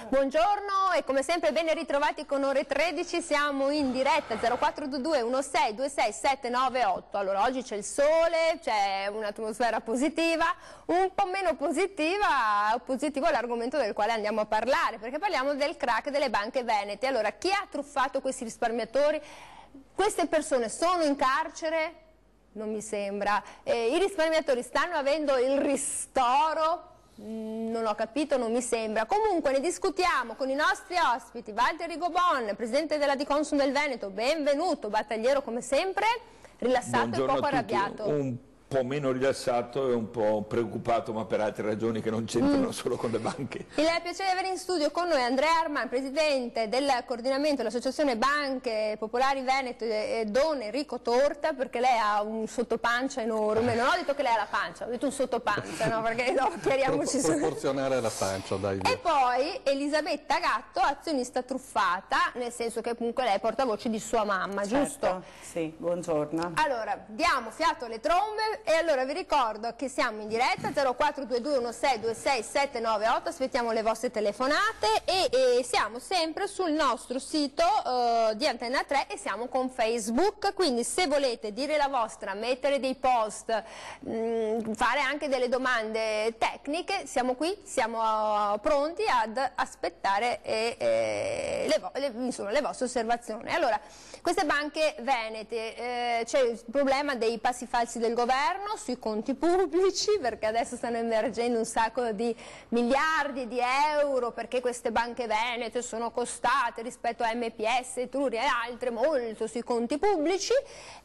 Buongiorno e come sempre ben ritrovati con Ore 13, siamo in diretta 0422 16 26 798. Allora oggi c'è il sole, c'è un'atmosfera positiva, un po' meno positivo è l'argomento del quale andiamo a parlare, perché parliamo del crack delle banche venete. Allora, chi ha truffato questi risparmiatori? Queste persone sono in carcere? Non mi sembra. I risparmiatori stanno avendo il ristoro? Non ho capito, non mi sembra. Comunque ne discutiamo con i nostri ospiti. Walter Rigobon, presidente della Di-Consum del Veneto, benvenuto, battagliero come sempre, rilassato. Buongiorno e poco arrabbiato. Un po' meno rilassato e un po' preoccupato, ma per altre ragioni che non c'entrano solo con le banche. Il piacere di avere in studio con noi Andrea Arman, presidente del coordinamento dell'Associazione Banche Popolari Veneto, e Don Enrico Torta, perché lei ha un sottopancia enorme. Non ho detto che lei ha la pancia, ho detto un sottopancia, no? Perché no, chiariamoci proporzionare alla pancia, dai. E poi Elisabetta Gatto, azionista truffata, nel senso che comunque lei è portavoce di sua mamma, certo, giusto? Sì, buongiorno. Allora, diamo fiato alle trombe. E allora vi ricordo che siamo in diretta 0422 16 26 798, aspettiamo le vostre telefonate e siamo sempre sul nostro sito di Antenna 3 e siamo con Facebook, quindi se volete dire la vostra, mettere dei post, fare anche delle domande tecniche, siamo qui, siamo pronti ad aspettare insomma, le vostre osservazioni. Allora, queste banche venete, c'è il problema dei passi falsi del governo sui conti pubblici, perché adesso stanno emergendo un sacco di miliardi di euro, perché queste banche venete sono costate rispetto a MPS, Etruria e altre molto sui conti pubblici,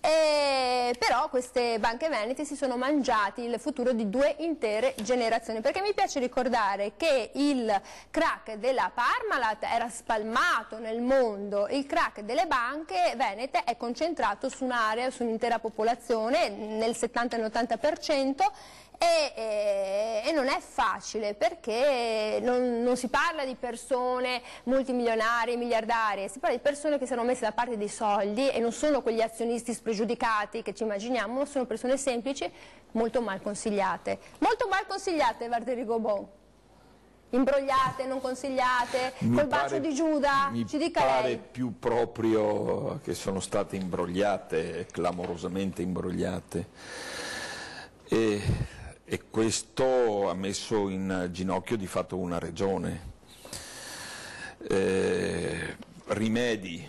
però queste banche venete si sono mangiati il futuro di 2 intere generazioni, perché mi piace ricordare che il crack della Parmalat era spalmato nel mondo, il crack delle banche venete è concentrato su un'area, su un'intera popolazione, nel 70-80%, e non è facile, perché non si parla di persone multimilionarie, miliardarie, si parla di persone che si sono messe da parte dei soldi e non sono quegli azionisti spregiudicati che ci immaginiamo, ma sono persone semplici, molto mal consigliate. Molto mal consigliate, Walter Rigobon. Imbrogliate, non consigliate, col bacio di Giuda, ci dica lei. Mi pare più proprio che sono state imbrogliate, clamorosamente imbrogliate, e questo ha messo in ginocchio di fatto una regione. Rimedi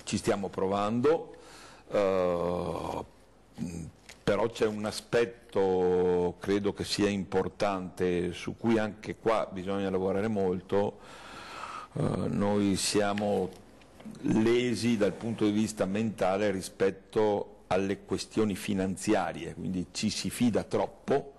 ci stiamo provando, però c'è un aspetto, credo che sia importante, su cui anche qua bisogna lavorare molto. Noi siamo lesi dal punto di vista mentale rispetto alle questioni finanziarie, quindi ci si fida troppo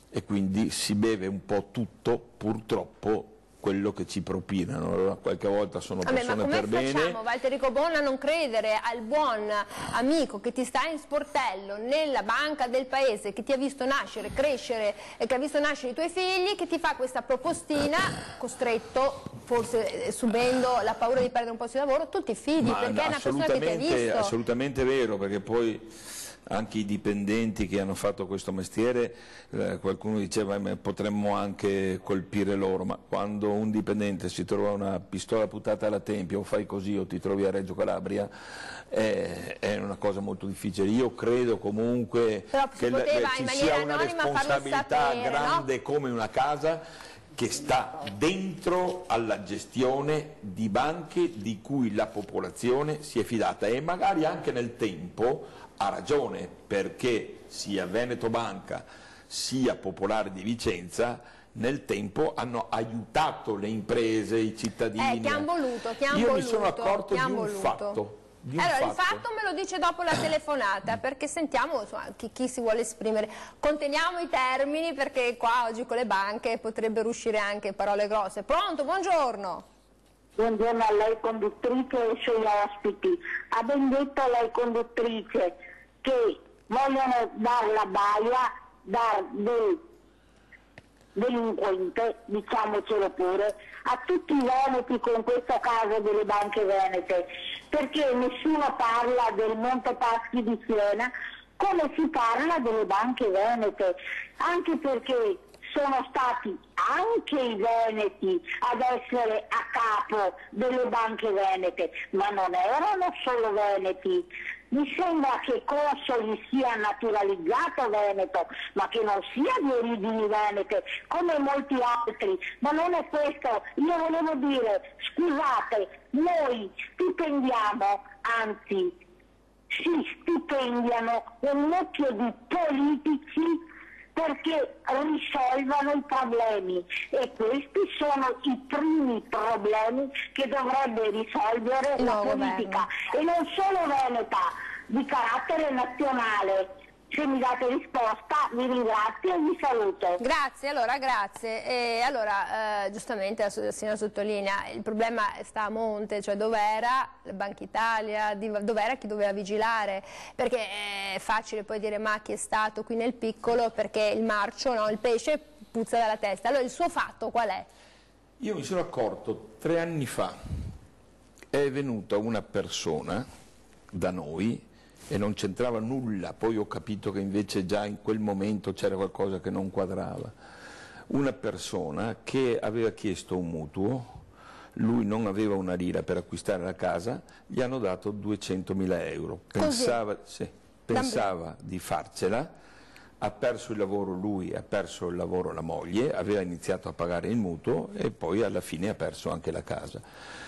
e quindi si beve un po' tutto, purtroppo, quello che ci propinano. Allora, qualche volta sono persone per bene. Ma come facciamo, Walter Rigobon, a non credere al buon amico che ti sta in sportello nella banca del paese, che ti ha visto nascere, crescere e che ha visto nascere i tuoi figli, che ti fa questa propostina, costretto, forse subendo la paura di perdere un posto di lavoro, tu ti fidi, perché è una persona che ti ha visto. Assolutamente vero, perché poi anche i dipendenti che hanno fatto questo mestiere, qualcuno diceva potremmo anche colpire loro, ma quando un dipendente si trova una pistola puntata alla tempia, o fai così o ti trovi a Reggio Calabria, è una cosa molto difficile. Io credo comunque che ci sia una responsabilità grande, no? Come una casa che sta dentro alla gestione di banche di cui la popolazione si è fidata, e magari anche nel tempo ha ragione, perché sia Veneto Banca sia Popolare di Vicenza nel tempo hanno aiutato le imprese, i cittadini. Che hanno voluto, Io mi sono accorto di un fatto. Allora, il fatto me lo dice dopo la telefonata, perché sentiamo insomma, chi si vuole esprimere. Conteniamo i termini, perché qua oggi con le banche potrebbero uscire anche parole grosse. Pronto, buongiorno. Buongiorno a lei conduttrice e ai suoi ospiti. Ha ben detto lei conduttrice che vogliono dar la baia, dar delinquente, diciamocelo pure, a tutti i veneti con questo caso delle banche venete, perché nessuno parla del Monte Paschi di Siena come si parla delle banche venete, anche perché sono stati anche i veneti ad essere a capo delle banche venete, ma non erano solo veneti. Mi sembra che Consoli sia naturalizzato veneto, ma che non sia di origini venete, come molti altri. Ma non è questo. Io volevo dire, scusate, noi stipendiamo, anzi, si stipendiano un mucchio di politici perché risolvano i problemi, e questi sono i primi problemi che dovrebbe risolvere la politica, e non solo veneta, di carattere nazionale. Se mi date risposta vi ringrazio e vi saluto. Grazie, allora grazie. E allora giustamente la signora sottolinea, il problema sta a monte, cioè dov'era la Banca Italia, dov'era chi doveva vigilare, perché è facile poi dire ma chi è stato qui nel piccolo, perché il marcio, no, il pesce puzza dalla testa. Allora il suo fatto qual è? Io mi sono accorto 3 anni fa, è venuta una persona da noi e non c'entrava nulla, poi ho capito che invece già in quel momento c'era qualcosa che non quadrava. Una persona che aveva chiesto un mutuo, lui non aveva una lira per acquistare la casa, gli hanno dato 200.000 euro. Pensava di farcela, ha perso il lavoro lui, ha perso il lavoro la moglie, aveva iniziato a pagare il mutuo e poi alla fine ha perso anche la casa.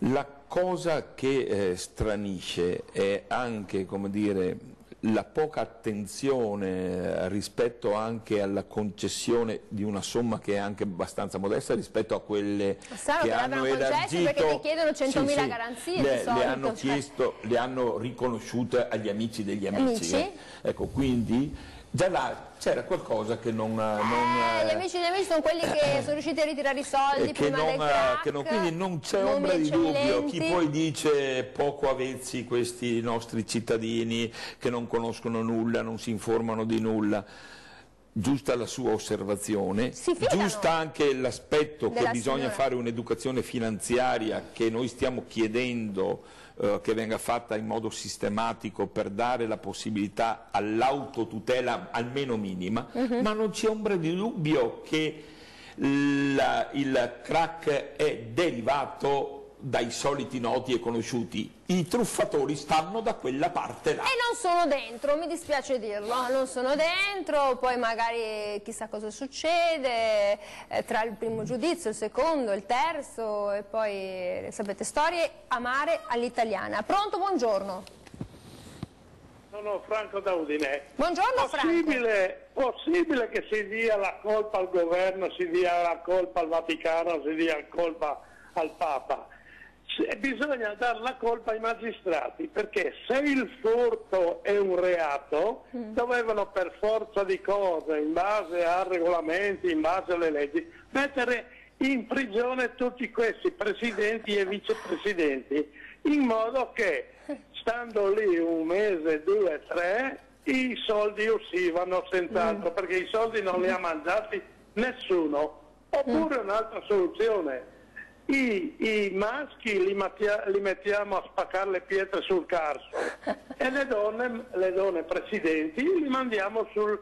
La cosa che stranisce è anche, come dire, la poca attenzione rispetto anche alla concessione di una somma che è anche abbastanza modesta rispetto a quelle che hanno elargito, perché ti chiedono 100.000 garanzie le hanno chiesto, le hanno riconosciute agli amici degli amici. Ecco, quindi già là c'era qualcosa che non... gli amici degli amici sono quelli che sono riusciti a ritirare i soldi prima del crack, quindi non c'è ombra di dubbio. Chi poi dice poco avvezzi questi nostri cittadini che non conoscono nulla, non si informano di nulla, giusta la sua osservazione, giusta anche l'aspetto che bisogna fare un'educazione finanziaria che noi stiamo chiedendo che venga fatta in modo sistematico per dare la possibilità all'autotutela almeno minima, ma non c'è ombra di dubbio che il crack è derivato dai soliti noti e conosciuti. I truffatori stanno da quella parte là. E non sono dentro, mi dispiace dirlo, non sono dentro, poi magari chissà cosa succede tra il primo giudizio, il secondo, il terzo, e poi sapete, storie amare all'italiana. Pronto, buongiorno. Sono Franco da Udine. Buongiorno Franco. Possibile che si dia la colpa al governo, si dia la colpa al Vaticano, si dia la colpa al Papa? Bisogna dare la colpa ai magistrati, perché se il furto è un reato dovevano per forza di cose, in base a regolamenti, in base alle leggi, mettere in prigione tutti questi presidenti e vicepresidenti, in modo che stando lì 1 mese, 2, 3 i soldi uscivano senz'altro, perché i soldi non li ha mangiati nessuno. Oppure un'altra soluzione: i maschi li mettiamo a spaccare le pietre sul carso e le donne presidenti li mandiamo sul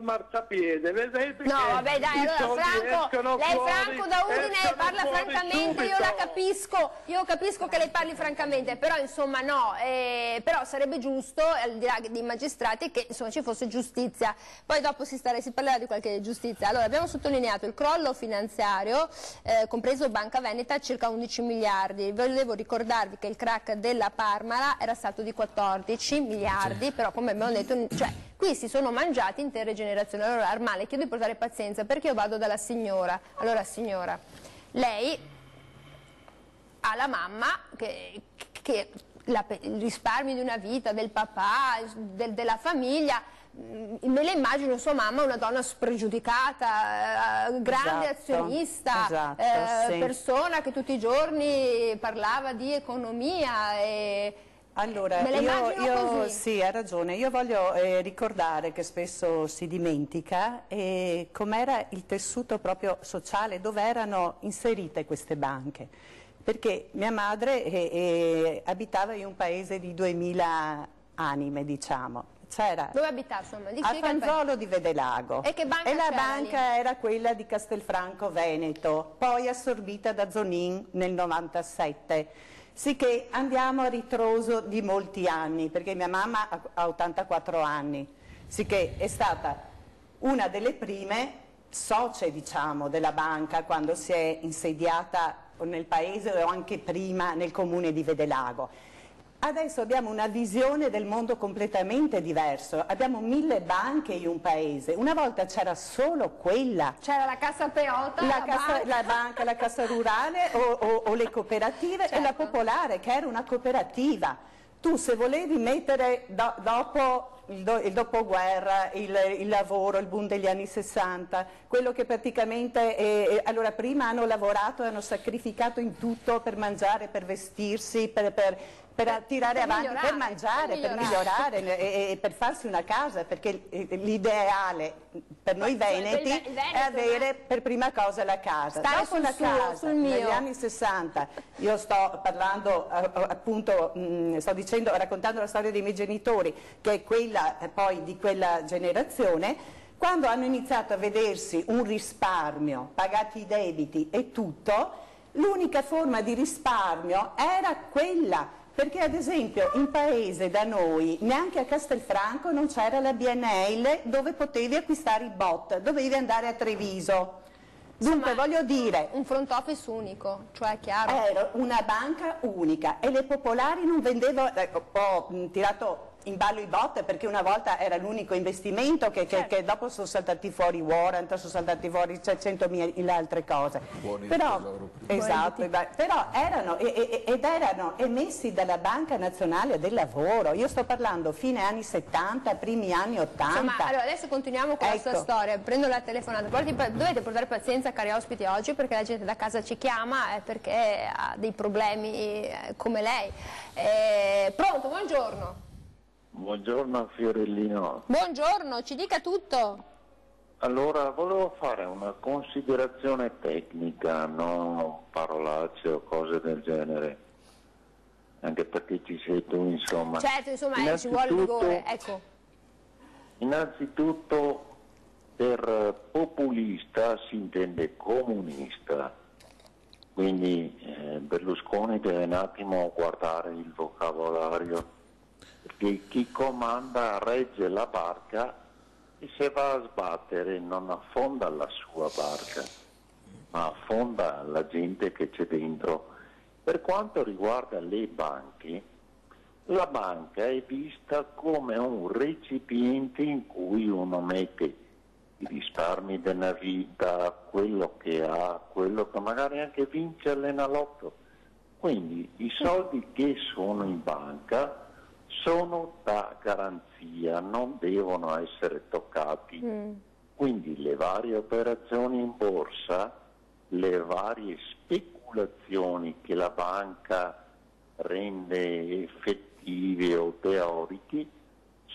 marciapiede. Vedete? No, vabbè, dai, allora Franco, lei Franco da Udine parla francamente, io capisco che lei parli francamente, però insomma no, però sarebbe giusto, al di là dei magistrati, che insomma ci fosse giustizia. Poi dopo si parlerà di qualche giustizia. Allora, abbiamo sottolineato il crollo finanziario, compreso Banca Veneta, circa 11 miliardi. Volevo ricordarvi che il crack della Parmalat era stato di 14 miliardi, però come abbiamo detto, cioè, qui si sono mangiati intere generazioni. Allora Armale, chiedo di portare pazienza, perché io vado dalla signora. Allora signora, lei ha la mamma che il risparmio di una vita, del papà, della famiglia, me la immagino sua mamma una donna spregiudicata, grande azionista, persona che tutti i giorni parlava di economia, e Allora, Me la immagino così. sì, ha ragione, io voglio ricordare che spesso si dimentica com'era il tessuto proprio sociale, dove erano inserite queste banche, perché mia madre abitava in un paese di 2000 anime, diciamo. Dove abitava, insomma? A Fanzolo di Vedelago. E che banca la c'era banca lì? era quella di Castelfranco Veneto, poi assorbita da Zonin nel 97. Sicché andiamo a ritroso di molti anni, perché mia mamma ha 84 anni, sicché è stata una delle prime socie, diciamo, della banca quando si è insediata nel paese o anche prima nel comune di Vedelago. Adesso abbiamo una visione del mondo completamente diverso, abbiamo 1000 banche in un paese, una volta c'era solo quella. C'era la Cassa Peota, la banca, la Cassa Rurale o le cooperative, certo. E la Popolare che era una cooperativa. Tu se volevi mettere dopo il dopoguerra, il lavoro, il boom degli anni 60, quello che praticamente, allora prima hanno lavorato e hanno sacrificato in tutto per mangiare, per vestirsi, per tirare avanti, per mangiare, per migliorare e per farsi una casa, perché l'ideale per noi veneti è avere per prima cosa la casa. Dopo la casa, negli anni 60, io sto parlando appunto, raccontando la storia dei miei genitori, che è quella poi di quella generazione, quando hanno iniziato a vedersi un risparmio, pagati i debiti e tutto, l'unica forma di risparmio era quella. Perché ad esempio in paese da noi, neanche a Castelfranco non c'era la BNL dove potevi acquistare i bot, dovevi andare a Treviso. Dunque voglio dire... Un front office unico, cioè chiaro. Era una banca unica e le popolari non vendevano... ho tirato in ballo i bot perché una volta era l'unico investimento che dopo sono saltati fuori warrant, sono saltati fuori 100.000 altre cose. Però erano emessi dalla Banca Nazionale del Lavoro. Io sto parlando fine anni 70, primi anni 80. Insomma, allora adesso continuiamo con la sua storia. Prendo la telefonata. Dovete portare pazienza, cari ospiti, oggi, perché la gente da casa ci chiama perché ha dei problemi come lei. Pronto, buongiorno. Buongiorno Fiorellino. Buongiorno, ci dica tutto. Allora, volevo fare una considerazione tecnica, non parolacce o cose del genere, anche perché ci sei tu, insomma. Certo, insomma, ci vuole vigore, ecco. Innanzitutto, per populista si intende comunista, quindi Berlusconi deve un attimo guardare il vocabolario, perché chi comanda regge la barca e se va a sbattere non affonda la sua barca, ma affonda la gente che c'è dentro. Per quanto riguarda le banche, la banca è vista come un recipiente in cui uno mette i risparmi della vita, quello che ha, quello che magari anche vince all'Enalotto. Quindi i soldi che sono in banca sono da garanzia, non devono essere toccati. Quindi le varie operazioni in borsa, le varie speculazioni che la banca rende effettive o teoriche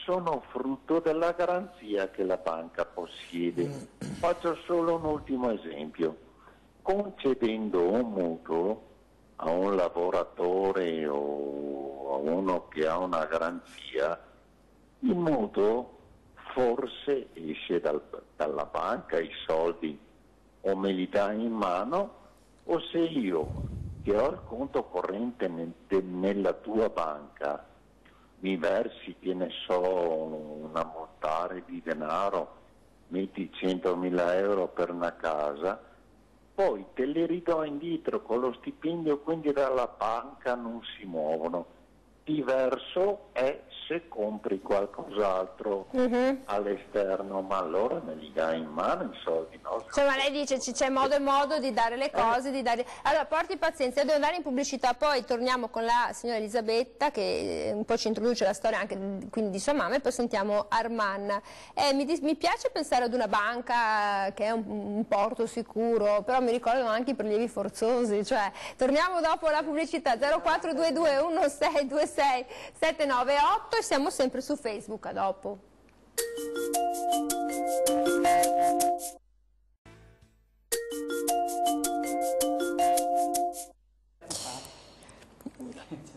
sono frutto della garanzia che la banca possiede. Faccio solo un ultimo esempio. Concedendo un mutuo a un lavoratore o a uno che ha una garanzia, il mutuo forse esce dalla banca, i soldi o me li dai in mano, o se io che ho il conto corrente nella tua banca mi versi, che ne so, un ammontare di denaro, metti 100.000 euro per una casa, poi te li ridò indietro con lo stipendio, quindi dalla banca non si muovono. Diverso è se compri qualcos'altro all'esterno, ma allora me li dai in mano i soldi nostri. Insomma, lei dice c'è modo e modo di dare le cose, di dare... Allora, porti pazienza, io devo andare in pubblicità, poi torniamo con la signora Elisabetta che un po' ci introduce la storia anche quindi di sua mamma, e poi sentiamo Arman. Mi piace pensare ad una banca che è un porto sicuro, però mi ricordano anche i prelievi forzosi, cioè torniamo dopo la pubblicità. 0422 16 346 798 e siamo sempre su Facebook. A dopo.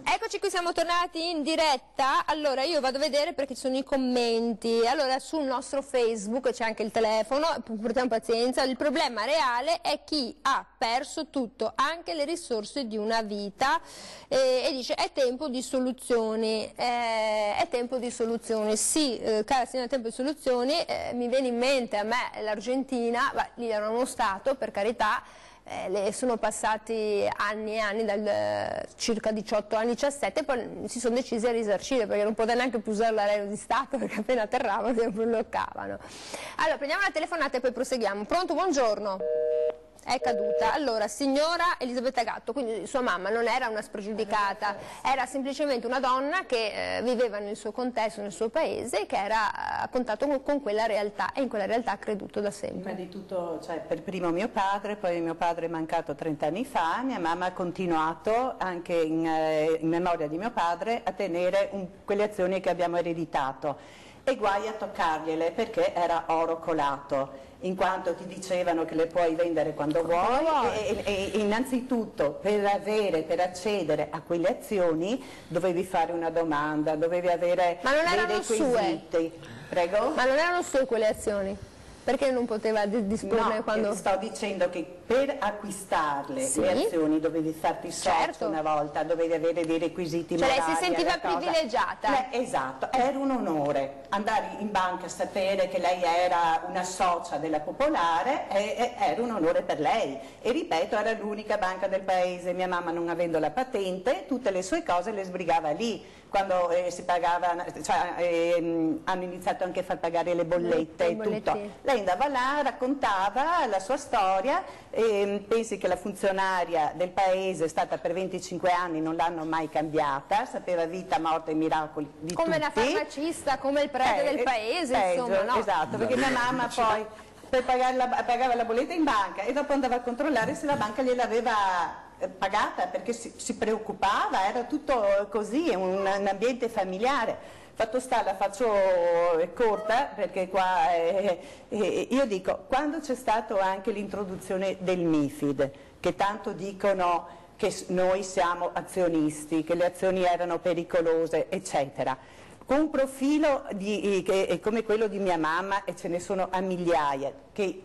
Eccoci qui, siamo tornati in diretta. Allora io vado a vedere perché ci sono i commenti. Allora sul nostro Facebook c'è anche il telefono, portiamo pazienza. Il problema reale è chi ha perso tutto, anche le risorse di una vita, e dice è tempo di soluzioni. È tempo di soluzioni. Sì, cara signora, è tempo di soluzioni. Mi viene in mente a me l'Argentina, lì era uno Stato, per carità. Sono passati anni e anni, circa 18 anni, 17, e poi si sono decisi a risarcire perché non potevano neanche più usare l'aereo di Stato perché appena atterravano si bloccavano. Allora prendiamo la telefonata e poi proseguiamo. Pronto, buongiorno. È caduta. Allora, signora Elisabetta Gatto, quindi sua mamma non era una spregiudicata, era semplicemente una donna che viveva nel suo contesto, nel suo paese, che era a contatto con quella realtà e in quella realtà ha creduto da sempre. Prima di tutto, per primo mio padre, poi mio padre è mancato 30 anni fa, mia mamma ha continuato anche in memoria di mio padre a tenere quelle azioni che abbiamo ereditato e guai a toccargliele perché era oro colato. In quanto ti dicevano che le puoi vendere quando vuoi e innanzitutto per accedere a quelle azioni dovevi fare una domanda, dovevi avere dei requisiti. Prego? Ma non erano solo quelle azioni? Perché non poteva disporne quando... sto dicendo che per acquistarle le azioni dovevi farti socio una volta, dovevi avere dei requisiti morali. Lei si sentiva privilegiata? Esatto, era un onore andare in banca a sapere che lei era una socia della Popolare, era un onore per lei e ripeto, era l'unica banca del paese, mia mamma non avendo la patente, tutte le sue cose le sbrigava lì. Quando si pagava, hanno iniziato anche a far pagare le bollette e tutto. Lei andava là, raccontava la sua storia, pensi che la funzionaria del paese è stata per 25 anni, non l'hanno mai cambiata, sapeva vita, morte e miracoli di come tutti. Come la farmacista, come il prete del paese, insomma, no? Esatto, perché mia mamma poi pagava la bolletta in banca e dopo andava a controllare se la banca gliel'aveva pagata perché si preoccupava, era tutto così, un ambiente familiare. Fatto sta, la faccio corta perché qua io dico, quando c'è stato anche l'introduzione del MiFID, che tanto dicono che noi siamo azionisti, che le azioni erano pericolose, eccetera, con un profilo come quello di mia mamma, e ce ne sono a migliaia, che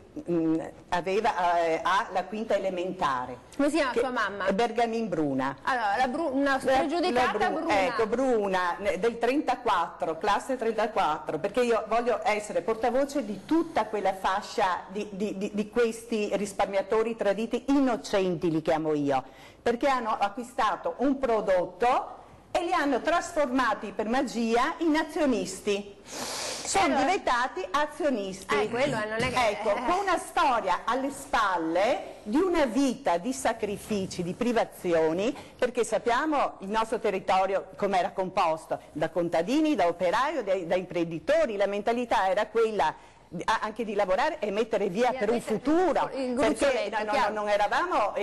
ha la quinta elementare. Come si chiama sua mamma? Bergamin Bruna. Allora, una spregiudicata Bruna. Ecco, Bruna, del 34, classe 34, perché io voglio essere portavoce di tutta quella fascia di questi risparmiatori traditi innocenti, li chiamo io, perché hanno acquistato un prodotto e li hanno trasformati per magia in azionisti. Sono diventati azionisti. Ecco, con una storia alle spalle di una vita di sacrifici, di privazioni, perché sappiamo il nostro territorio come era composto, da contadini, da operai, da imprenditori, la mentalità era quella anche di lavorare e mettere via per un futuro, perché non eravamo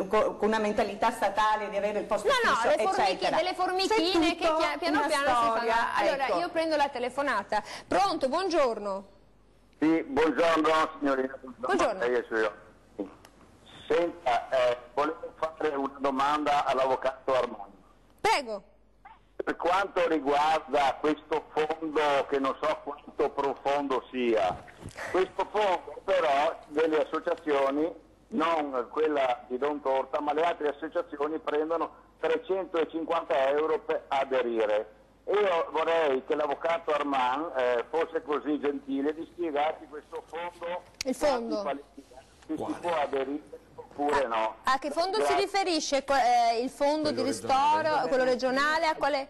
con una mentalità statale di avere il posto fisso, delle formichine che piano piano si fanno. Allora io prendo la telefonata. Pronto, buongiorno. Sì, buongiorno signorina. Buongiorno. Senta, volevo fare una domanda all'avvocato Armando. Prego. Per quanto riguarda questo fondo, che non so quanto profondo sia, questo fondo però delle associazioni, non quella di Don Torta, ma le altre associazioni prendono 350 euro per aderire. Io vorrei che l'avvocato Armand fosse così gentile di spiegarci questo fondo. Il fondo? Se si può aderire oppure no. A che fondo si riferisce? Il fondo di ristoro, quello regionale, a quale?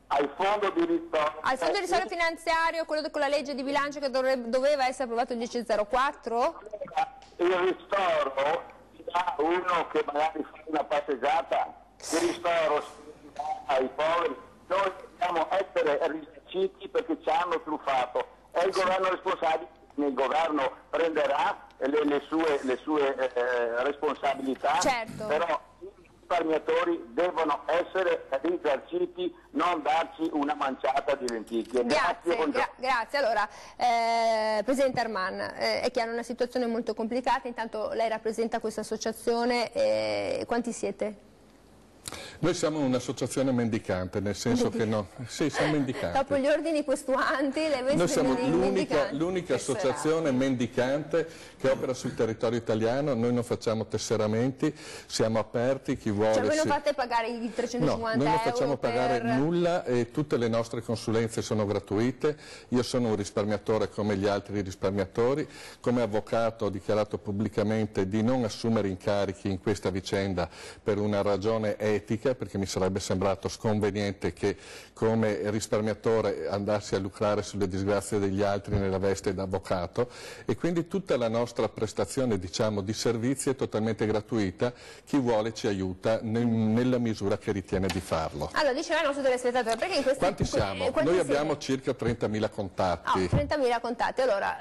Al fondo di ristoro. Al fondo di ristoro finanziario, quello con la legge di bilancio che doveva essere approvato il 10.04? Il ristoro si dà uno che magari fa una passeggiata, il ristoro si dà ai poveri. Noi dobbiamo essere risarciti perché ci hanno truffato. È il governo responsabile, il governo prenderà le sue responsabilità, certo. però risparmiatori devono essere risarciti, non darci una manciata di lenticchie. Grazie. Allora, Presidente Arman, è chiaro, una situazione molto complicata, intanto lei rappresenta questa associazione, quanti siete? Noi siamo un'associazione mendicante, nel senso che sì, siamo mendicanti. Dopo gli ordini questuanti, noi siamo l'unica associazione mendicante che opera sul territorio italiano, noi non facciamo tesseramenti, siamo aperti, chi vuole... Cioè voi non fate pagare i 350 euro? No, noi non facciamo pagare nulla e tutte le nostre consulenze sono gratuite, io sono un risparmiatore come gli altri risparmiatori, come avvocato ho dichiarato pubblicamente di non assumere incarichi in questa vicenda per una ragione etica, perché mi sarebbe sembrato sconveniente che come risparmiatore andassi a lucrare sulle disgrazie degli altri nella veste d'avvocato, e quindi tutta la nostra prestazione, diciamo, di servizi è totalmente gratuita, chi vuole ci aiuta nella misura che ritiene di farlo. Allora, diceva il nostro telespettatore, perché in questi... Quanti siamo? Noi abbiamo circa 30.000 contatti. 30.000 contatti. Allora,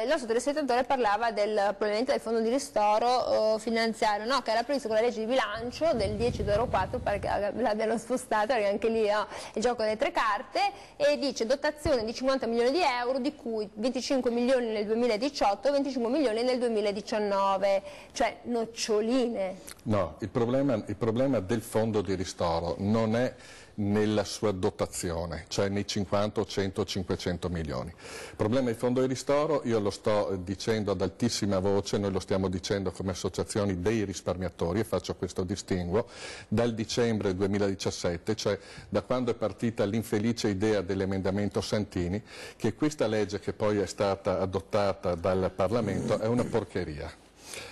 il nostro telespettatore parlava probabilmente del fondo di ristoro finanziario, no? Che era previsto con la legge di bilancio del 10/04, perché l'abbiano spostato, perché anche lì il gioco delle tre carte, e dice dotazione di 50 milioni di euro, di cui 25 milioni nel 2018 e 25 milioni nel 2019, cioè noccioline. No, il problema del fondo di ristoro non è nella sua dotazione, cioè nei 50, 100, 500 milioni. Il problema del fondo di ristoro, io lo sto dicendo ad altissima voce, noi lo stiamo dicendo come associazioni dei risparmiatori, e faccio questo distinguo, dal dicembre 2017, cioè da quando è partita l'infelice idea dell'emendamento Santini, che questa legge che poi è stata adottata dal Parlamento è una porcheria.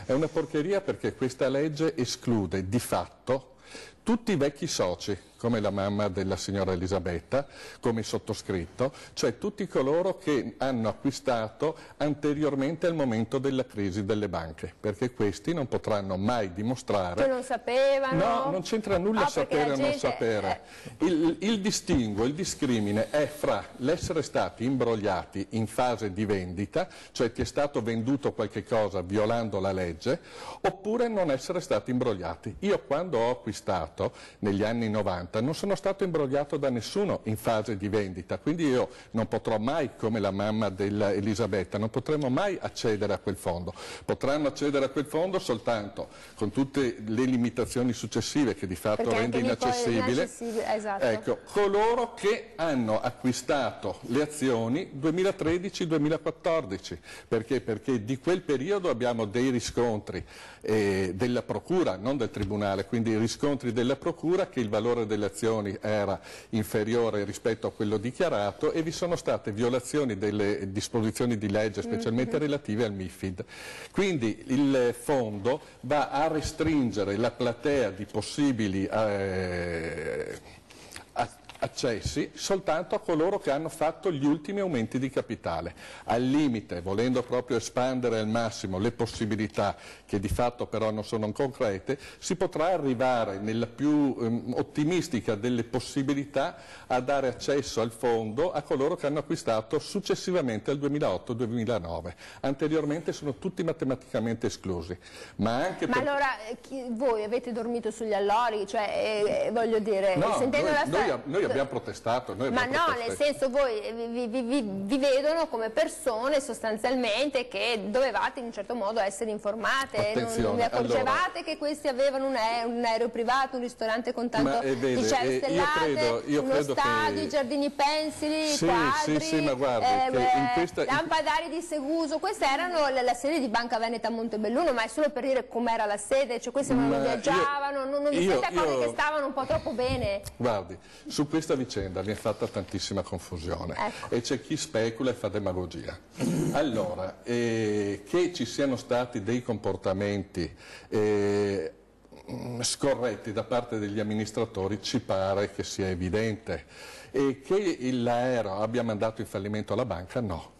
È una porcheria perché questa legge esclude di fatto tutti i vecchi soci, come la mamma della signora Elisabetta, come il sottoscritto, cioè tutti coloro che hanno acquistato anteriormente al momento della crisi delle banche, perché questi non potranno mai dimostrare... Che non sapevano? No, non c'entra nulla sapere o non sapere. Il distinguo, il discrimine è fra l'essere stati imbrogliati in fase di vendita, cioè ti è stato venduto qualche cosa violando la legge, oppure non essere stati imbrogliati. Io quando ho acquistato negli anni 90 non sono stato imbrogliato da nessuno in fase di vendita, quindi io non potrò mai, come la mamma della Elisabetta, non potremo mai accedere a quel fondo. Potranno accedere a quel fondo soltanto con tutte le limitazioni successive che di fatto rende inaccessibile, esatto. Ecco, coloro che hanno acquistato le azioni 2013-2014, perché? Perché di quel periodo abbiamo dei riscontri della Procura, non del Tribunale, quindi riscontri della Procura che il valore delle azioni era inferiore rispetto a quello dichiarato e vi sono state violazioni delle disposizioni di legge, specialmente relative al MIFID. Quindi il fondo va a restringere la platea di possibili accessi soltanto a coloro che hanno fatto gli ultimi aumenti di capitale. Al limite, volendo proprio espandere al massimo le possibilità, che di fatto però non sono concrete, si potrà arrivare nella più ottimistica delle possibilità a dare accesso al fondo a coloro che hanno acquistato successivamente al 2008-2009. Anteriormente sono tutti matematicamente esclusi. Ma allora voi avete dormito sugli allori? Cioè, voglio dire, no, sentendo la storia... Noi abbiamo protestato. Nel senso voi vi vedono come persone sostanzialmente che dovevate in un certo modo essere informate, non vi accorgevate che questi avevano un aereo privato, un ristorante con tanto di celle stellate, uno stadio, i giardini pensili, quadri, sì, ma guardi, lampadari di Seguso, queste erano la sede di Banca Veneta a Montebelluno, ma è solo per dire com'era la sede, cioè questi non viaggiavano, non vi siete accorti che stavano un po' troppo bene? Guardi, su questa vicenda mi è fatta tantissima confusione, ecco. E c'è chi specula e fa demagogia. Allora, che ci siano stati dei comportamenti scorretti da parte degli amministratori ci pare che sia evidente, e che l'aereo abbia mandato in fallimento la banca, no.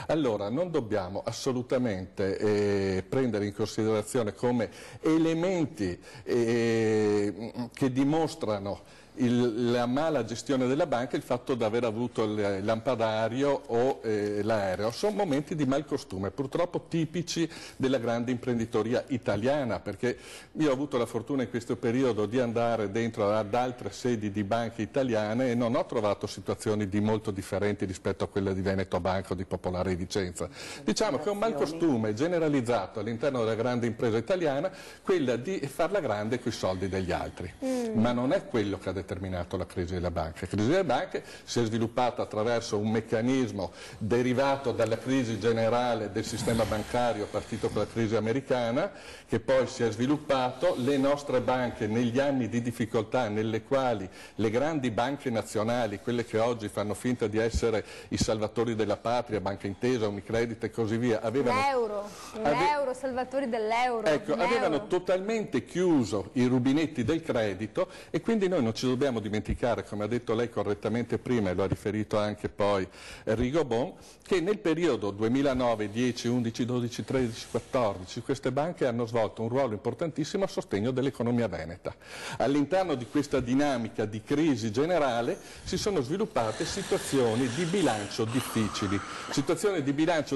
Allora non dobbiamo assolutamente prendere in considerazione come elementi che dimostrano la mala gestione della banca e il fatto di aver avuto il lampadario o l'aereo. Sono momenti di malcostume, purtroppo tipici della grande imprenditoria italiana, perché io ho avuto la fortuna in questo periodo di andare dentro ad altre sedi di banche italiane e non ho trovato situazioni di molto differenti rispetto a quella di Veneto Banca o di Popolare di Vicenza. Diciamo che è un malcostume generalizzato all'interno della grande impresa italiana quella di farla grande coi soldi degli altri, ma non è quello che ha determinato la crisi delle banche. La crisi delle banche si è sviluppata attraverso un meccanismo derivato dalla crisi generale del sistema bancario partito con la crisi americana, che poi si è sviluppato. Le nostre banche negli anni di difficoltà nelle quali le grandi banche nazionali, quelle che oggi fanno finta di essere i salvatori della patria, Banca Intesa, Unicredit e così via, avevano l'euro, salvatori dell'euro. Ecco, avevano totalmente chiuso i rubinetti del credito e quindi noi non ci dobbiamo dimenticare, come ha detto lei correttamente prima e lo ha riferito anche poi Enrico Bon, che nel periodo 2009, 10, 11, 12, 13, 14 queste banche hanno svolto un ruolo importantissimo a sostegno dell'economia veneta. All'interno di questa dinamica di crisi generale si sono sviluppate situazioni di bilancio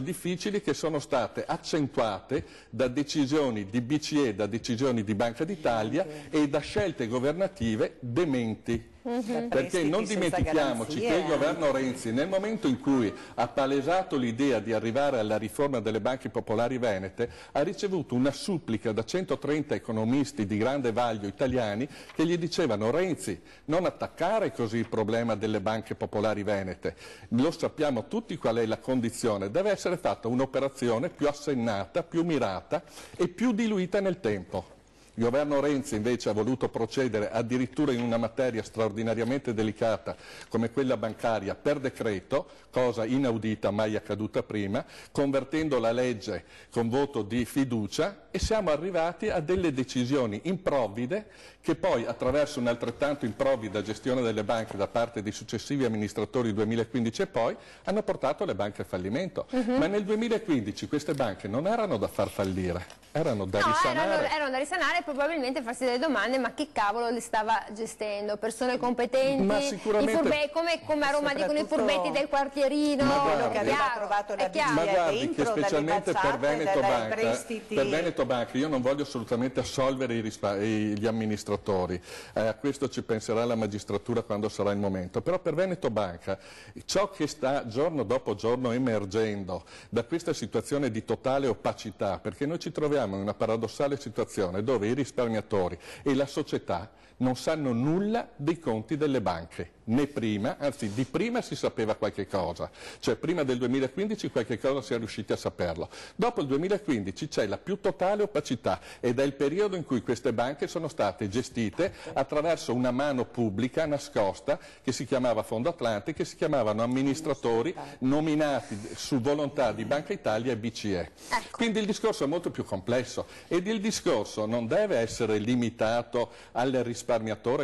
difficili che sono state accentuate da decisioni di BCE, da decisioni di Banca d'Italia e da scelte governative dementi. Perché non dimentichiamoci che il governo Renzi, nel momento in cui ha palesato l'idea di arrivare alla riforma delle banche popolari venete, ha ricevuto una supplica da 130 economisti di grande vaglio italiani che gli dicevano: Renzi, non attaccare così il problema delle banche popolari venete, lo sappiamo tutti qual è la condizione, deve essere fatta un'operazione più assennata, più mirata e più diluita nel tempo. Il governo Renzi invece ha voluto procedere addirittura in una materia straordinariamente delicata come quella bancaria per decreto, cosa inaudita, mai accaduta prima, convertendo la legge con voto di fiducia, e siamo arrivati a delle decisioni improvvide che poi, attraverso un'altrettanto improvvida gestione delle banche da parte dei successivi amministratori 2015 e poi, hanno portato le banche a fallimento. Ma nel 2015 queste banche non erano da far fallire, erano da risanare. Erano da risanare e probabilmente farsi delle domande: ma chi cavolo le stava gestendo? Persone competenti? Ma sicuramente, come a Roma dicono i furbetti del quartierino? Ma quello che aveva trovato la BCE ma guardi che dentro specialmente per prestiti... Veneto Banca, io non voglio assolutamente assolvere gli amministratori, a questo ci penserà la magistratura quando sarà il momento, però per Veneto Banca ciò che sta giorno dopo giorno emergendo da questa situazione di totale opacità, perché noi ci troviamo in una paradossale situazione dove i risparmiatori e la società non sanno nulla dei conti delle banche, né prima, anzi di prima si sapeva qualche cosa, cioè prima del 2015 qualche cosa si è riusciti a saperlo. Dopo il 2015 c'è la più totale opacità ed è il periodo in cui queste banche sono state gestite attraverso una mano pubblica nascosta che si chiamava Fondo Atlante, che si chiamavano amministratori nominati su volontà di Banca Italia e BCE. Quindi il discorso è molto più complesso ed il discorso non deve essere limitato al risparmiatore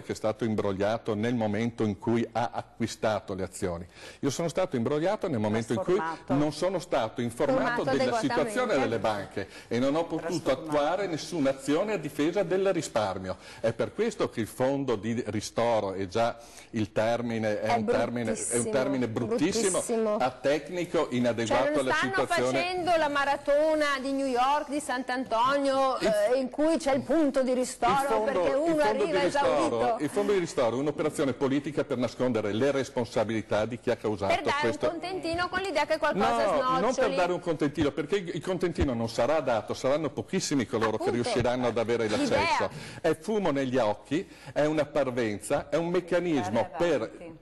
che è stato imbrogliato nel momento in cui ha acquistato le azioni. Io sono stato imbrogliato nel momento in cui non sono stato informato della situazione delle banche e non ho potuto attuare nessuna azione a difesa del risparmio. È per questo che il fondo di ristoro, è già il termine, è un termine bruttissimo, atecnico, inadeguato alla situazione. Stanno facendo la maratona di New York, di Sant'Antonio, in cui c'è il punto di ristoro perché uno arriva esaurito. Il fondo di ristoro è un'operazione politica per nascondere le responsabilità di chi ha causato questo. Per dare un contentino con l'idea che qualcosa snoccioli. Non per dare un contentino, perché il contentino non sarà dato, saranno pochissimi coloro che riusciranno ad avere l'accesso. È fumo negli occhi, è una parvenza, è un meccanismo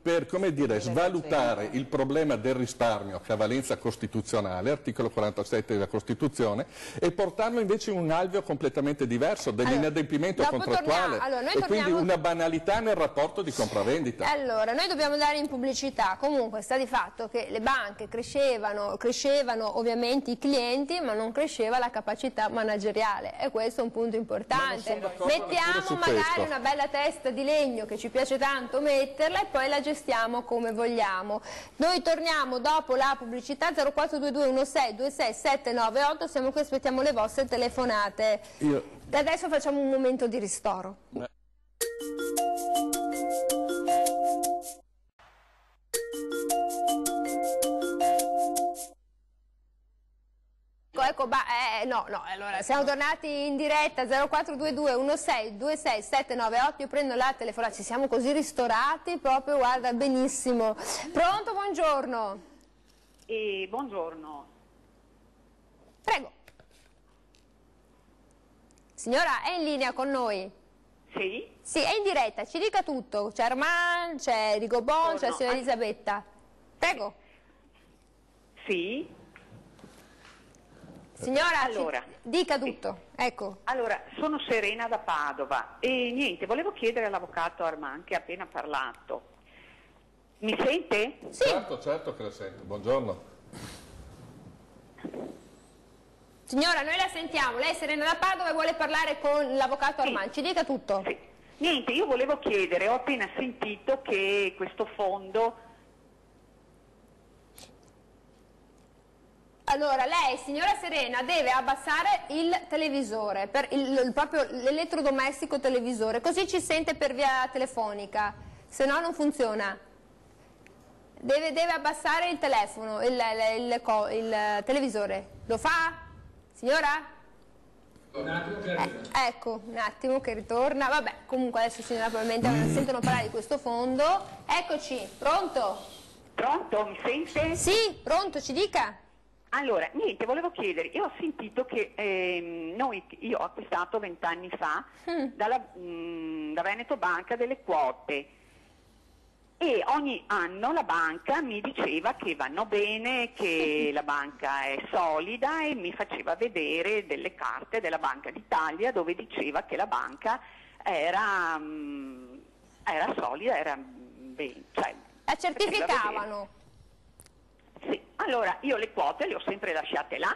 per come dire, svalutare il problema del risparmio che ha valenza costituzionale, articolo 47 della Costituzione, e portarlo invece in un alveo completamente diverso, dell'inadempimento contrattuale e quindi una banalità nel rapporto di compravendita. Allora, noi dobbiamo andare in pubblicità. Comunque sta di fatto che le banche crescevano ovviamente i clienti, ma non cresceva la capacità manageriale, e questo è un punto importante. Mettiamo magari una bella testa di legno che ci piace tanto metterla e poi la gestiamo come vogliamo. Noi torniamo dopo la pubblicità. 0422 16 26 798, siamo qui, aspettiamo le vostre telefonate. Adesso facciamo un momento di ristoro. ecco, no, allora siamo tornati in diretta 0422 16 26 798, io prendo la telefonata, ci siamo così ristorati, proprio, guarda, benissimo. Pronto, buongiorno. Buongiorno. Prego. Signora, è in linea con noi? Sì? Sì, è in diretta, ci dica tutto, c'è Armand, c'è Rigobon, c'è la signora Elisabetta. Prego. Sì? Signora, allora, dica tutto, ecco. Allora, sono Serena da Padova e niente, volevo chiedere all'avvocato Armand che ha appena parlato. Mi sente? Sì. Certo che la sento, buongiorno. Signora, noi la sentiamo, lei è Serena da Padova e vuole parlare con l'avvocato Armand, ci dica tutto. Sì. Niente, io volevo chiedere, ho appena sentito che questo fondo... Allora, lei, signora Serena, deve abbassare il televisore, proprio l'elettrodomestico televisore, così ci sente per via telefonica, se no non funziona. Deve abbassare il telefono, il televisore. Lo fa? Signora? Un attimo che ritorna. Ecco, un attimo che ritorna. Vabbè, comunque adesso signora probabilmente sentono parlare di questo fondo. Eccoci, pronto? Pronto, mi sente? Sì, pronto, ci dica. Allora, niente, volevo chiedere, io ho sentito che io ho acquistato 20 anni fa da Veneto Banca delle quote e ogni anno la banca mi diceva che vanno bene, che la banca è solida e mi faceva vedere delle carte della Banca d'Italia dove diceva che la banca era solida, era bene, cioè, la certificavano. Sì, allora io le quote le ho sempre lasciate là,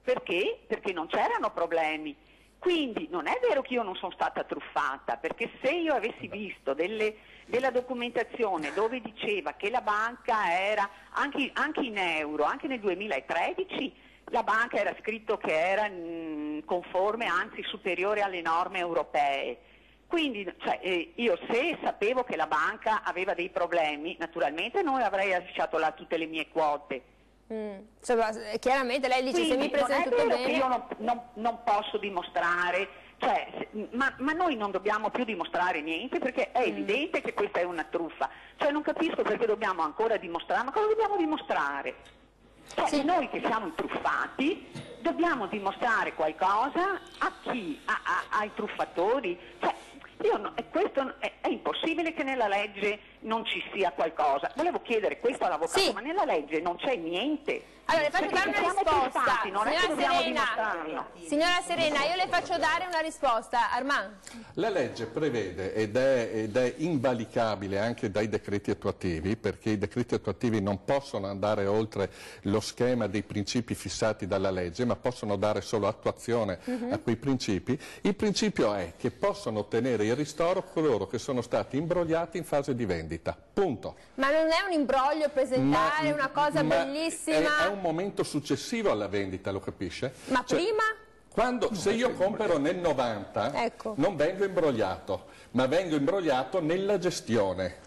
perché? Perché non c'erano problemi, quindi non è vero che io non sono stata truffata, perché se io avessi visto della documentazione dove diceva che la banca era, anche in euro, anche nel 2013, la banca era scritto che era conforme, anzi superiore alle norme europee. Quindi io se sapevo che la banca aveva dei problemi, naturalmente non avrei lasciato là tutte le mie quote. Chiaramente lei dice: quindi, se mi presento tutto bene... Io non posso dimostrare, ma noi non dobbiamo più dimostrare niente perché è evidente che questa è una truffa. Non capisco perché dobbiamo ancora dimostrare, ma cosa dobbiamo dimostrare? Sì. Noi che siamo truffati dobbiamo dimostrare qualcosa a chi? Ai truffatori? Questo è impossibile che nella legge non ci sia qualcosa. Volevo chiedere questo all'avvocato, ma nella legge non c'è niente. Allora, le faccio dare una risposta. Signora Serena, io le faccio dare una risposta. Armand. La legge prevede, ed è invalicabile anche dai decreti attuativi, perché i decreti attuativi non possono andare oltre lo schema dei principi fissati dalla legge, ma possono dare solo attuazione a quei principi. Il principio è che possono ottenere il ristoro coloro che sono stati imbrogliati in fase di vendita. Punto. Ma non è un imbroglio presentare una cosa bellissima? È un momento successivo alla vendita, lo capisce? Ma prima? Se io compro nel 90, ecco, non vengo imbrogliato, ma vengo imbrogliato nella gestione.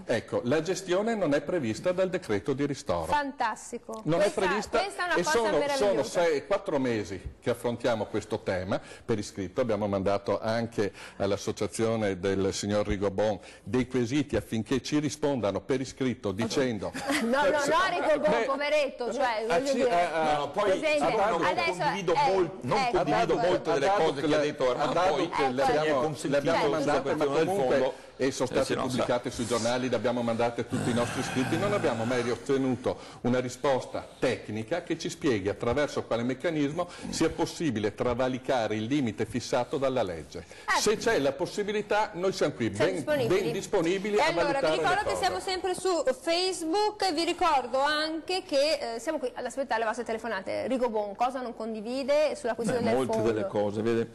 Ecco, la gestione non è prevista dal decreto di ristoro. Fantastico. Non è prevista, questa è una e cosa meravigliosa. Sono 4 mesi che affrontiamo questo tema per iscritto. Abbiamo mandato anche all'associazione del signor Rigobon dei quesiti affinché ci rispondano per iscritto dicendo... No, Rigobon, poveretto, voglio dire... poi non condivido molte delle cose che ha detto Armand, poi le abbiamo mandate, ma comunque e sono state no, pubblicate sui giornali, le abbiamo mandate a tutti i nostri iscritti, non abbiamo mai ottenuto una risposta tecnica che ci spieghi attraverso quale meccanismo sia possibile travalicare il limite fissato dalla legge. Se c'è la possibilità, noi siamo qui ben disponibili a valutare le cose. Vi ricordo che siamo sempre su Facebook e vi ricordo anche che siamo qui ad aspettare le vostre telefonate. Rigobon, cosa non condivide sulla questione del fondo? Molte delle cose, vede?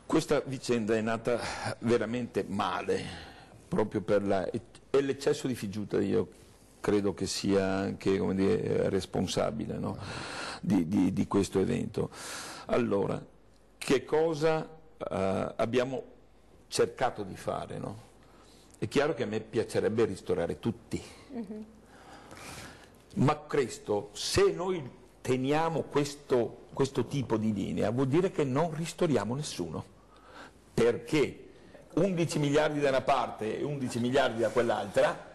Questa vicenda è nata veramente male, proprio per l'eccesso di fiducia, io credo che sia anche, come dire, responsabile, no? di questo evento. Allora, che cosa abbiamo cercato di fare? No? È chiaro che a me piacerebbe ristorare tutti, ma questo, se noi teniamo questo tipo di linea vuol dire che non ristoriamo nessuno, perché 11 miliardi da una parte e 11 miliardi da quell'altra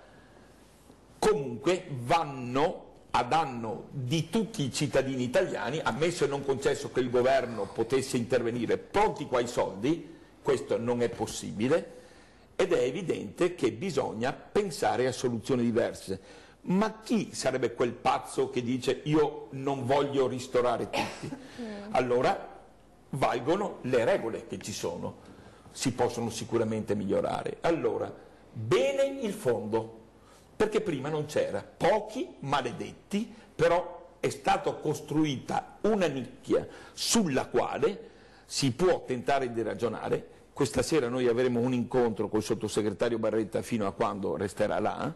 comunque vanno a danno di tutti i cittadini italiani, ammesso e non concesso che il governo potesse intervenire pronti quai soldi. Questo non è possibile ed è evidente che bisogna pensare a soluzioni diverse. Ma chi sarebbe quel pazzo che dice io non voglio ristorare tutti? Allora valgono le regole che ci sono, si possono sicuramente migliorare. Allora, bene il fondo, perché prima non c'era, pochi maledetti, però è stata costruita una nicchia sulla quale si può tentare di ragionare. Questa sera noi avremo un incontro col sottosegretario Barretta fino a quando resterà là,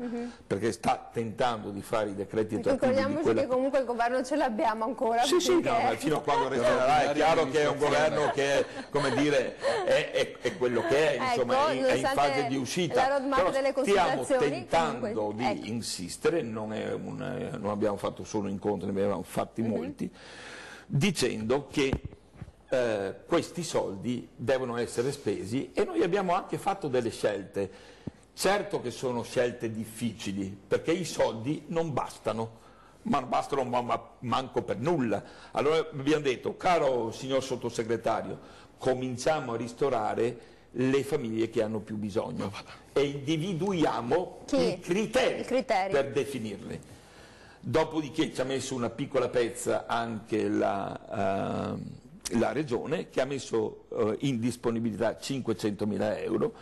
perché sta tentando di fare i decreti attuativi. Ricordiamoci che comunque il governo ce l'abbiamo ancora. Sì, sì, no, ma fino a quando resterà là è chiaro che è un governo che, come dire, è quello che è, insomma, è in fase di uscita. Però stiamo tentando di insistere, non abbiamo fatto solo incontri, ne abbiamo fatti molti, dicendo che questi soldi devono essere spesi e noi abbiamo anche fatto delle scelte. Certo che sono scelte difficili, perché i soldi non bastano, ma non bastano manco per nulla. Allora abbiamo detto, caro signor sottosegretario, cominciamo a ristorare le famiglie che hanno più bisogno e individuiamo i criteri per definirle. Dopodiché ci ha messo una piccola pezza anche la Regione, che ha messo in disponibilità 500.000 euro.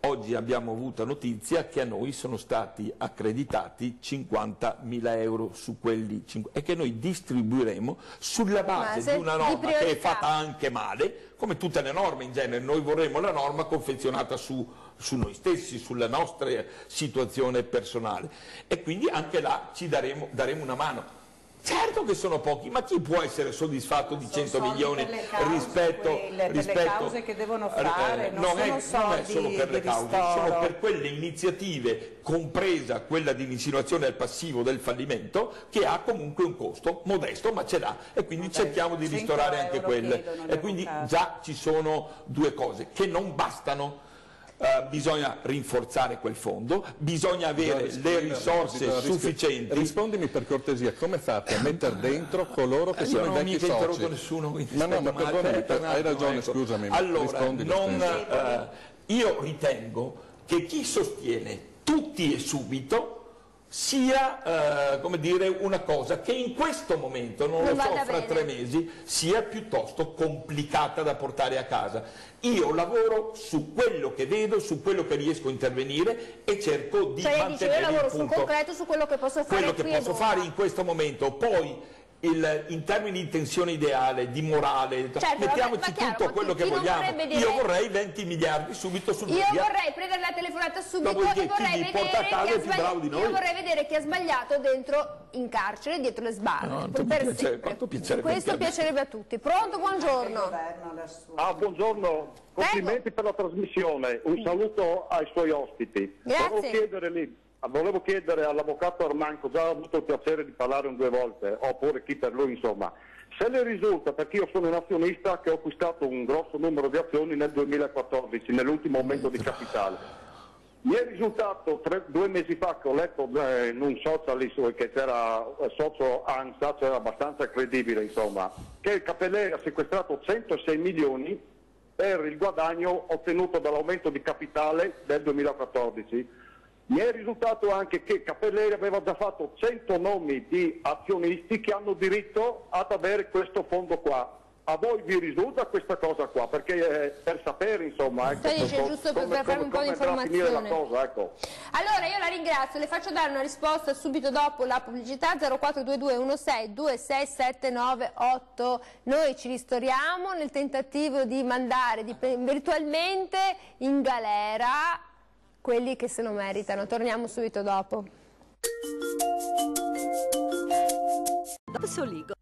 Oggi abbiamo avuto notizia che a noi sono stati accreditati 50.000 euro su quelli e che noi distribuiremo sulla base di una norma che è fatta anche male, come tutte le norme in genere. Noi vorremmo la norma confezionata su noi stessi, sulla nostra situazione personale, e quindi anche là ci daremo una mano. Certo che sono pochi, ma chi può essere soddisfatto di 100 milioni rispetto per le cause che devono fare? Non è solo per le cause, sono per quelle iniziative, compresa quella di insinuazione al passivo del fallimento, che ha comunque un costo modesto, ma ce l'ha, e quindi cerchiamo di ristorare anche quelle. E quindi già ci sono due cose che non bastano. Bisogna rinforzare quel fondo, bisogna avere le risorse sufficienti. Rispondimi per cortesia, come fate a mettere dentro coloro che sono i vecchi soci? Non ho mica nessuno. Ma perdonami, hai ragione, ecco. Scusami. Allora, io ritengo che chi sostiene tutti e subito sia come dire, una cosa che in questo momento, non lo so, fra 3 mesi, sia piuttosto complicata da portare a casa. Io lavoro su quello che vedo, su quello che riesco a intervenire e cerco di mantenere io lavoro il punto. Sul concreto, su quello che posso fare. Quello che posso fare in questo momento, poi in termini di tensione ideale, di morale, mettiamoci tutto quello che vogliamo. Io vorrei 20 miliardi subito sul media. Io vorrei prendere la telefonata subito e vorrei vedere chi ha sbagliato dentro in carcere, dietro le sbarre. Questo piacerebbe a tutti. Pronto, buongiorno. Buongiorno, complimenti per la trasmissione, un saluto ai suoi ospiti. Grazie. Volevo chiedere all'avvocato Armanco, già ho avuto il piacere di parlare 2 volte, oppure chi per lui, insomma, se le risulta, perché io sono un azionista che ho acquistato un grosso numero di azioni nel 2014, nell'ultimo aumento di capitale. Mi è risultato 2 mesi fa che ho letto in un social che c'era socio ANSA, c'era abbastanza credibile, insomma, che il Capelleri ha sequestrato 106 milioni per il guadagno ottenuto dall'aumento di capitale del 2014. Mi è risultato anche che Capelleri aveva già fatto 100 nomi di azionisti che hanno diritto ad avere questo fondo qua. A voi vi risulta questa cosa qua? Perché per sapere, insomma, giusto per fare un po' di informazione. Ecco. Allora io la ringrazio, le faccio dare una risposta subito dopo la pubblicità. 0422 16 26798. Noi ci ristoriamo nel tentativo di mandare virtualmente in galera quelli che se lo meritano. Torniamo subito dopo. Soligo.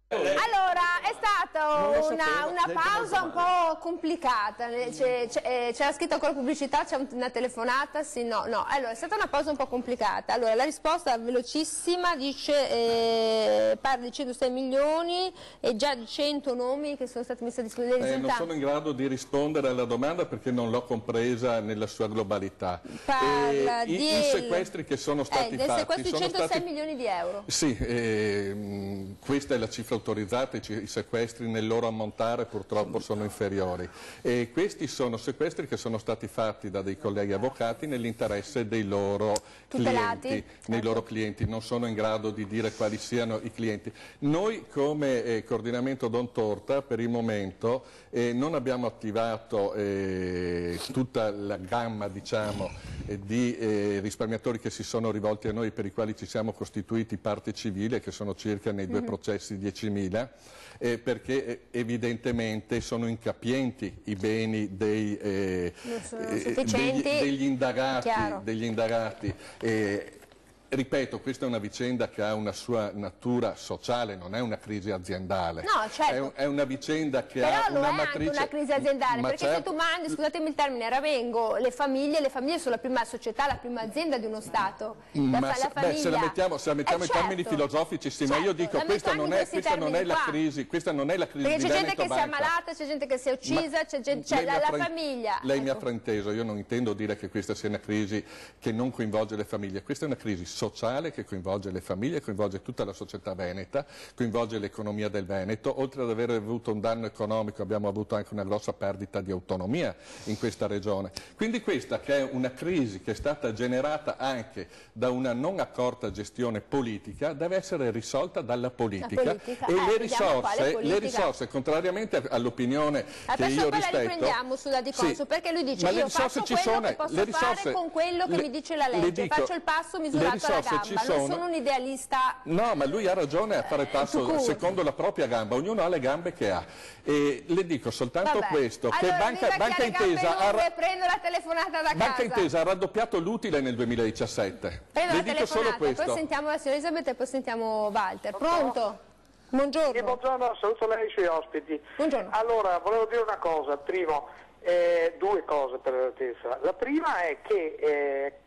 Allora, è stato una pausa un po' complicata, c'era scritto ancora pubblicità, c'è una telefonata, sì, no, allora è stata una pausa un po' complicata. Allora la risposta velocissima dice, parla di 106 milioni e già di 100 nomi che sono stati messi a disposizione. Non sono in grado di rispondere alla domanda perché non l'ho compresa nella sua globalità. Parla I sequestri che sono stati del fatti sequestro di sono 106 stati... milioni di euro. Sì, questa è la cifra autorizzata, i sequestri nel loro ammontare purtroppo sono inferiori. E questi sono sequestri che sono stati fatti da dei colleghi avvocati nell'interesse dei loro clienti, loro clienti. Non sono in grado di dire quali siano i clienti. Noi come coordinamento Don Torta per il momento non abbiamo attivato tutta la gamma, diciamo, di risparmiatori che si sono rivolti a noi, per i quali ci siamo costituiti parte civile, che sono circa nei due processi 10.000, perché evidentemente sono incapienti i beni degli indagati. Ripeto, questa è una vicenda che ha una sua natura sociale, non è una crisi aziendale. No, certo. È una vicenda che però ha una matrice... matrice... Però è anche una crisi aziendale, perché certo. se tu mandi, scusatemi il termine, a Ravengo, le famiglie sono la prima società, la prima azienda di uno Stato. Se la mettiamo in termini filosofici, sì, ma io dico questa non è la crisi, perché di c'è gente che si è Banca. ammalata, c'è gente che si è uccisa, c'è la famiglia. Lei mi ha frainteso, io non intendo dire che questa sia una crisi che non coinvolge le famiglie, questa è una crisi sociale che coinvolge le famiglie, coinvolge tutta la società veneta, coinvolge l'economia del Veneto. Oltre ad aver avuto un danno economico abbiamo avuto anche una grossa perdita di autonomia in questa regione. Quindi questa, che è una crisi che è stata generata anche da una non accorta gestione politica, deve essere risolta dalla politica. E le risorse, contrariamente all'opinione che io rispetto... la riprendiamo sulla Di Conso, perché lui dice io faccio quello che posso fare con quello che mi dice la legge, faccio il passo misurato alla gamba. Non sono un idealista. No, ma lui ha ragione a fare il passo secondo la propria gamba, ognuno ha le gambe che ha. E le dico soltanto questo, che Banca Intesa prendo la telefonata da Banca casa. Intesa ha raddoppiato l'utile nel 2017. Prendo le dico solo questo. Poi sentiamo la signora Elisabetta e poi sentiamo Walter. Pronto? Buongiorno. Buongiorno, saluto lei e i suoi ospiti. Buongiorno. Allora, volevo dire una cosa, due cose per l'altezza. La prima è che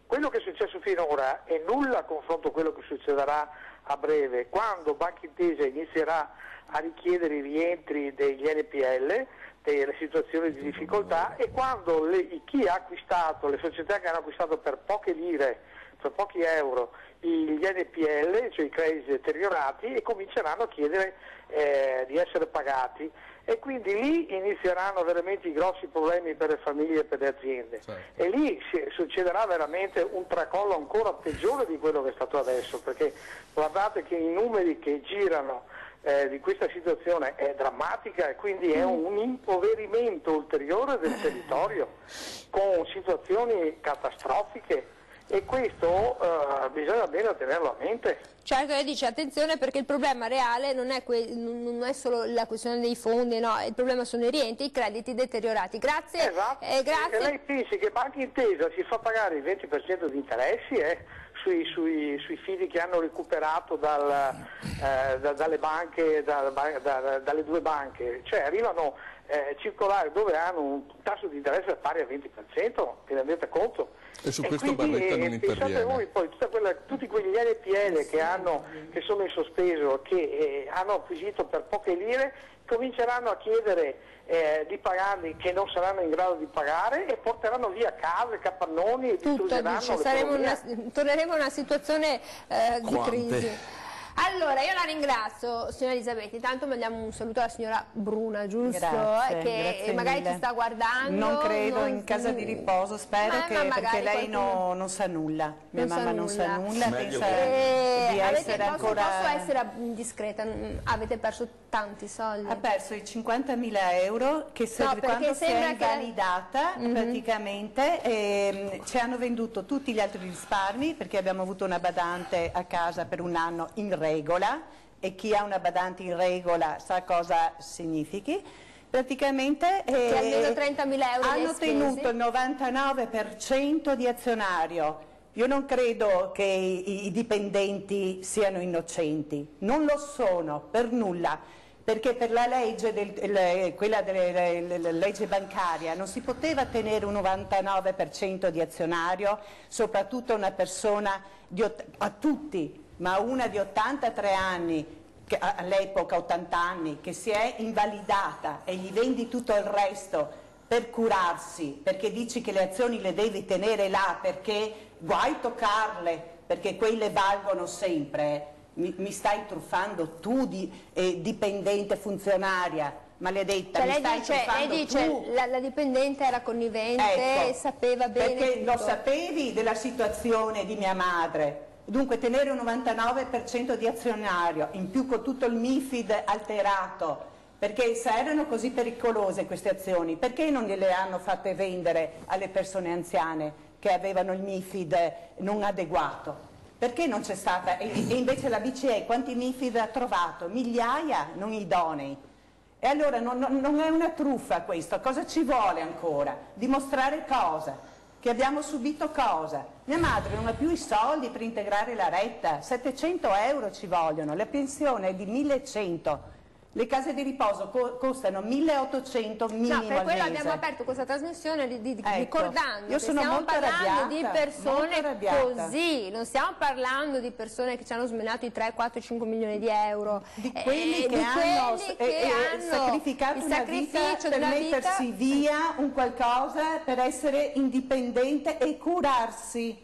quello che è successo finora è nulla a confronto a quello che succederà a breve, quando Banca Intesa inizierà a richiedere i rientri degli NPL, delle situazioni di difficoltà, e quando chi ha acquistato, le società che hanno acquistato per poche lire, per pochi euro, gli NPL, cioè i crediti deteriorati, e cominceranno a chiedere di essere pagati. E quindi lì inizieranno veramente i grossi problemi per le famiglie e per le aziende. Certo. E lì succederà veramente un tracollo ancora peggiore di quello che è stato adesso, perché guardate che i numeri che girano di questa situazione è drammatica, e quindi è un impoverimento ulteriore del territorio con situazioni catastrofiche, e questo bisogna bene tenerlo a mente. Certo, lei dice attenzione perché il problema reale non è solo la questione dei fondi, no, il problema sono i rientri, i crediti deteriorati. Grazie. Esatto. Grazie. E lei pensi che Banca Intesa si fa pagare il 20% di interessi sui fidi che hanno recuperato dalle banche, dalle due banche, cioè arrivano circolari dove hanno un tasso di interesse pari al 20%, vi rendete conto? E su questo Barletta non interviene. Pensate voi poi tutti quegli NPL che sono in sospeso, che hanno acquisito per poche lire, cominceranno a chiedere di pagarli che non saranno in grado di pagare, e porteranno via case, capannoni e distruggeranno l'economia. Torneremo a una situazione di crisi. Allora, io la ringrazio, signora Elisabetta. Intanto mandiamo un saluto alla signora Bruna, giusto? Che magari ci sta guardando. Non credo, in casa di riposo, spero, perché lei non sa nulla. Mia mamma non sa nulla, pensa di essere ancora... Posso essere indiscreta, avete perso tanti soldi. Ha perso i 50.000 euro che quando si è invalidata praticamente ci hanno venduto tutti gli altri risparmi, perché abbiamo avuto una badante a casa per un anno in regola, e chi ha una badante in regola sa cosa significhi. Praticamente che almeno 30.000 euro hanno tenuto il 99% di azionario. Io non credo che i dipendenti siano innocenti, non lo sono per nulla. perché per la legge, quella della legge bancaria, non si poteva tenere un 99% di azionario, soprattutto una persona a tutti, ma una di 83 anni, all'epoca 80 anni, che si è invalidata e gli vendi tutto il resto per curarsi, perché dici che le azioni le devi tenere là, perché guai toccarle, perché quelle valgono sempre. Mi stai truffando tu, dipendente funzionaria, maledetta, cioè, mi stai truffando lei dice tu. La dipendente era connivente, e sapeva bene perché tutto. lo sapevi della situazione di mia madre. Dunque tenere un 99% di azionario, in più con tutto il MIFID alterato, perché se erano così pericolose queste azioni, perché non gliele hanno fatte vendere alle persone anziane che avevano il MIFID non adeguato? Perché non c'è stata? E invece la BCE quanti MIFID ha trovato? Migliaia non idonei. E allora non è una truffa questo, cosa ci vuole ancora? Dimostrare cosa? Che abbiamo subito cosa? Mia madre non ha più i soldi per integrare la retta, 700 euro ci vogliono, la pensione è di 1100, le case di riposo costano 1800 minimo no, per quello al mese. abbiamo aperto questa trasmissione Ecco, ricordando io che sono stiamo molto parlando di arrabbiata, persone così, non stiamo parlando di persone che ci hanno smenato i 3, 4, 5 milioni di euro, di quelli che hanno sacrificato una vita per mettersi via un qualcosa per essere indipendente e curarsi.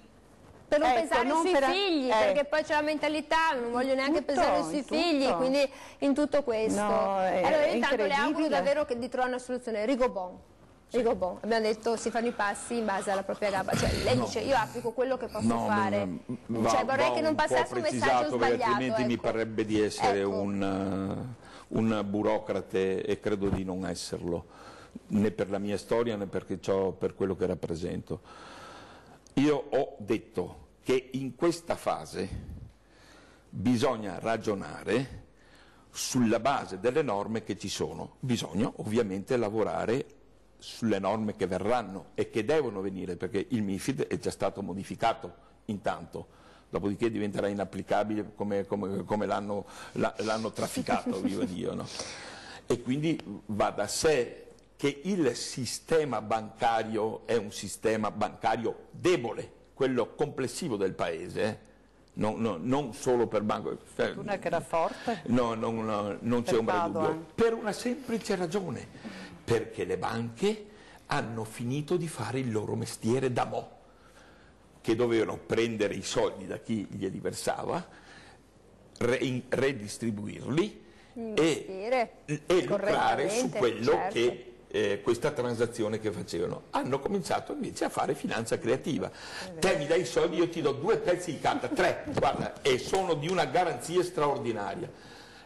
Per non pesare sui figli, perché poi c'è la mentalità, non voglio neanche pesare sui figli, quindi in tutto questo. Allora io intanto le auguro davvero di trovare una soluzione. Rigobon, abbiamo detto si fanno i passi in base alla propria gabba, cioè lei dice io applico quello che posso fare, cioè vorrei che non passasse un messaggio sbagliato. Altrimenti mi parrebbe di essere un burocrate e credo di non esserlo, né per la mia storia né per quello che rappresento. Io ho detto che in questa fase bisogna ragionare sulla base delle norme che ci sono, bisogna ovviamente lavorare sulle norme che verranno e che devono venire, perché il MIFID è già stato modificato intanto, dopodiché diventerà inapplicabile come l'hanno trafficato, viva Dio, no? E quindi va da sé che il sistema bancario è un sistema bancario debole, quello complessivo del Paese, non solo per banco. Fortuna che era forte. No, non c'è ombra di dubbio. Per una semplice ragione, perché le banche hanno finito di fare il loro mestiere da mo', che dovevano prendere i soldi da chi glieli versava, redistribuirli e lucrare su quello che questa transazione che facevano. Hanno cominciato invece a fare finanza creativa. Te mi dai i soldi, io ti do 2 pezzi di carta, 3, guarda, e sono di una garanzia straordinaria.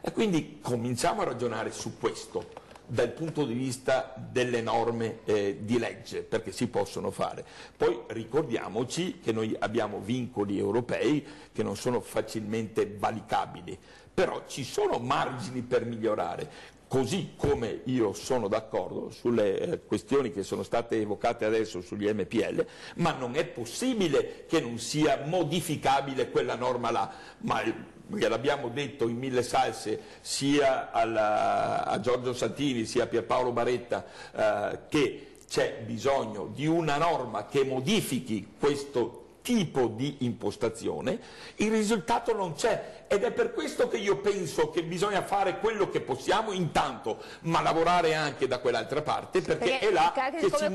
E quindi cominciamo a ragionare su questo dal punto di vista delle norme di legge, perché si possono fare. Poi ricordiamoci che noi abbiamo vincoli europei che non sono facilmente valicabili, però ci sono margini per migliorare. Così come io sono d'accordo sulle questioni che sono state evocate adesso sugli MPL, ma non è possibile che non sia modificabile quella norma là, ma gliel'abbiamo detto in 1000 salse sia a Giorgio Santini sia a Pierpaolo Baretta che c'è bisogno di una norma che modifichi questo tipo di impostazione, il risultato non c'è ed è per questo che io penso che bisogna fare quello che possiamo intanto, ma lavorare anche da quell'altra parte, perché è là che si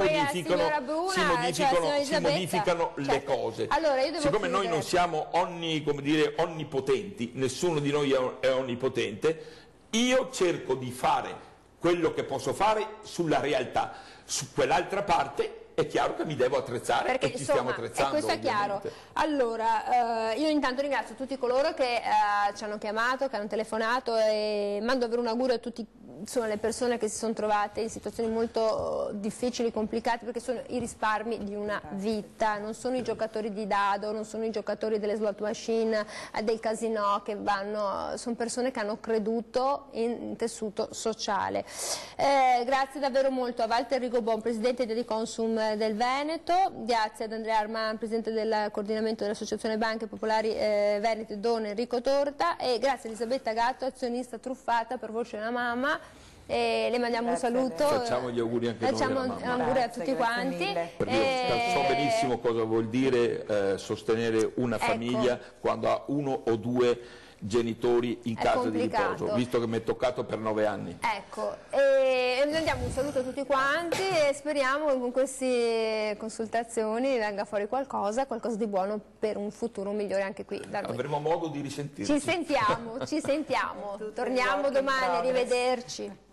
modificano le cose. Allora, siccome noi non siamo onnipotenti, nessuno di noi è onnipotente, io cerco di fare quello che posso fare sulla realtà, su quell'altra parte è chiaro che mi devo attrezzare, perché ci stiamo attrezzando. Questo è chiaro. Allora, io intanto ringrazio tutti coloro che ci hanno chiamato, che hanno telefonato e mando davvero un augurio a tutti sono le persone che si sono trovate in situazioni molto difficili, complicate, perché sono i risparmi di una vita, non sono i giocatori di dado, non sono i giocatori delle slot machine, del casino che vanno, sono persone che hanno creduto in tessuto sociale. Grazie davvero molto a Walter Rigobon, presidente di Consum del Veneto, grazie ad Andrea Arman, presidente del coordinamento dell'Associazione Banche Popolari Venete, Don Enrico Torta, e grazie a Elisabetta Gatto, azionista truffata per voce della mamma. Le mandiamo un saluto. Facciamo gli auguri anche noi alla mamma. Facciamo auguri a tutti quanti. So benissimo cosa vuol dire sostenere una famiglia quando ha uno o due genitori in casa di riposo, visto che mi è toccato per 9 anni. Ecco, e mandiamo un saluto a tutti quanti e speriamo che con queste consultazioni venga fuori qualcosa di buono per un futuro migliore anche qui da noi. Avremo modo di risentirci. Ci sentiamo. Torniamo domani, arrivederci.